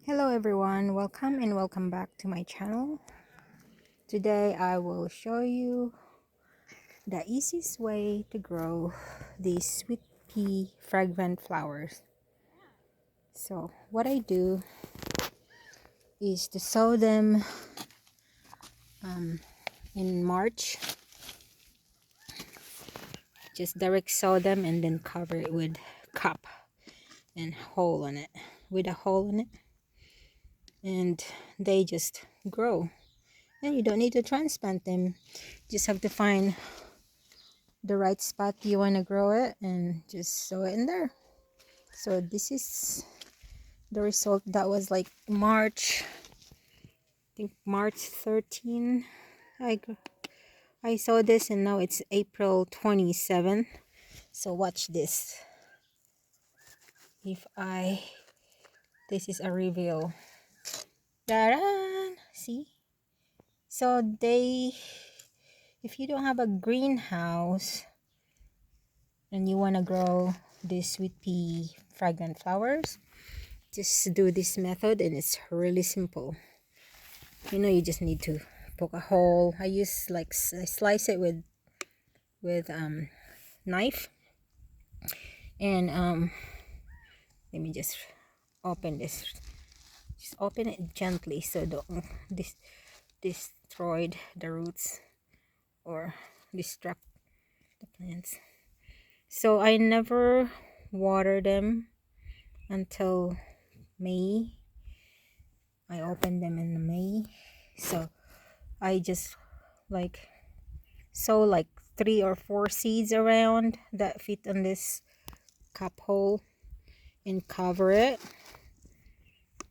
Hello everyone, welcome back to my channel. Today I will show you the easiest way to grow these sweet pea fragrant flowers. So what I do is to sow them in March. Just direct sow them and then cover it with cup and hole in it, and they just grow. And you don't need to transplant them, just have to find the right spot you want to grow it and just sow it in there. So this is the result. That was like March, I think March 13. I saw this and now it's April 27. So watch this. This is a reveal. Ta-da! See? So if you don't have a greenhouse and you want to grow these sweet pea fragrant flowers, just do this method and it's really simple. You just need to poke a hole. I slice it with knife, and let me just open this. Just open it gently so don't destroy the roots or distract the plants. So I never water them until May. I opened them in May, so I just sow 3 or 4 seeds around that fit on this cup hole and cover it.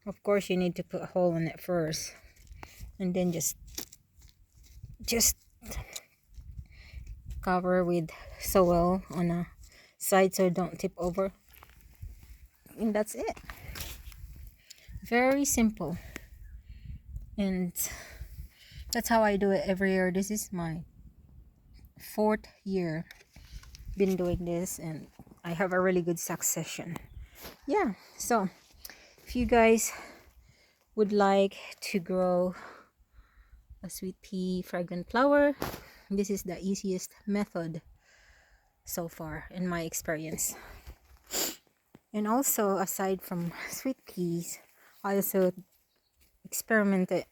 Of course, you need to put a hole in it first, and then just cover with soil on a side so don't tip over, and that's it. Very simple, and that's how I do it every year. This is my 4th year been doing this, and I have a really good succession. Yeah, so if you guys would like to grow a sweet pea fragrant flower, this is the easiest method so far in my experience. And also, aside from sweet peas, I also experimented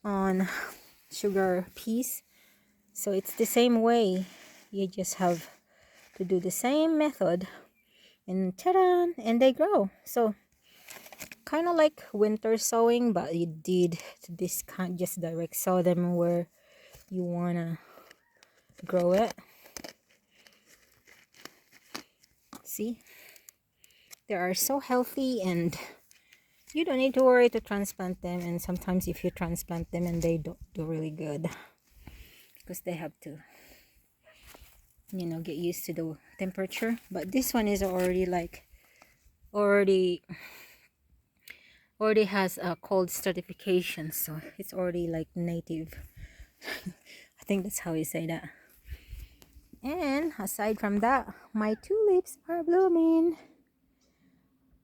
on sugar peas. So it's the same way. You just have to do the same method, and ta-da, and they grow. So kind of like winter sowing, but you did this kind, just direct sow them where you wanna grow it. See, they are so healthy, and you don't need to worry to transplant them. And sometimes if you transplant them and they don't do really good, because they have to get used to the temperature. But this one is already has a cold certification, so it's already like native. I think that's how you say that. And aside from that, my tulips are blooming.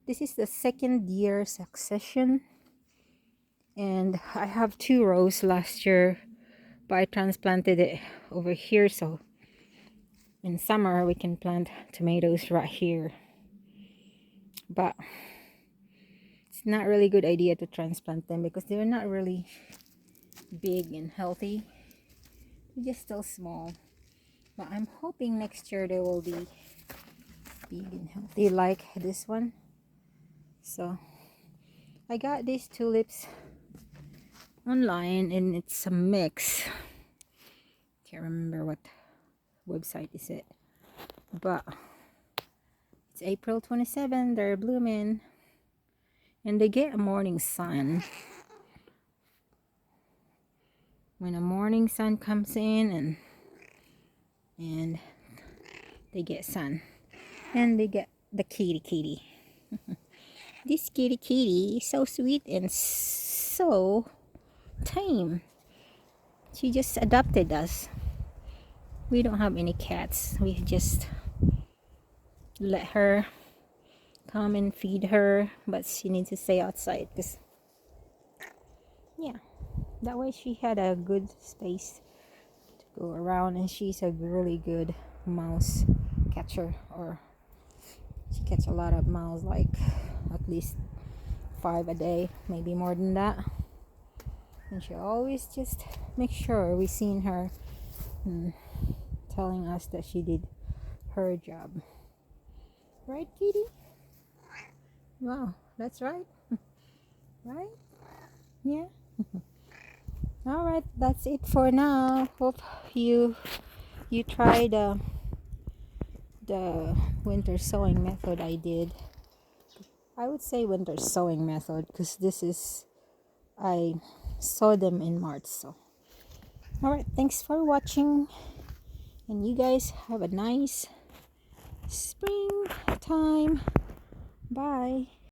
This is the 2nd year succession, and I have 2 rows last year, but I transplanted it over here, so in summer we can plant tomatoes right here. But it's not really good idea to transplant them because they're not really big and healthy. They're just still small. But I'm hoping next year they will be big and healthy like this one. So I got these tulips online, and it's a mix. Can't remember what website is it, but it's April 27. They're blooming, and they get a morning sun. When a morning sun comes in, and they get sun, and they get the kitty. This kitty is so sweet and so tame. She just adopted us. We don't have any cats. We just let her come and feed her, but she needs to stay outside because, yeah, that way she had a good space to go around, and she's a really good mouse catcher, or she catch a lot of mouse, like at least 5 a day, maybe more than that. And she always just make sure we seen her, telling us that she did her job. Right, kitty? Wow, that's right. Right? Yeah. All right, that's it for now. Hope you try the winter sowing method I did. I would say winter sowing method because this is, I saw them in March. So, all right, thanks for watching, and you guys have a nice springtime. Bye.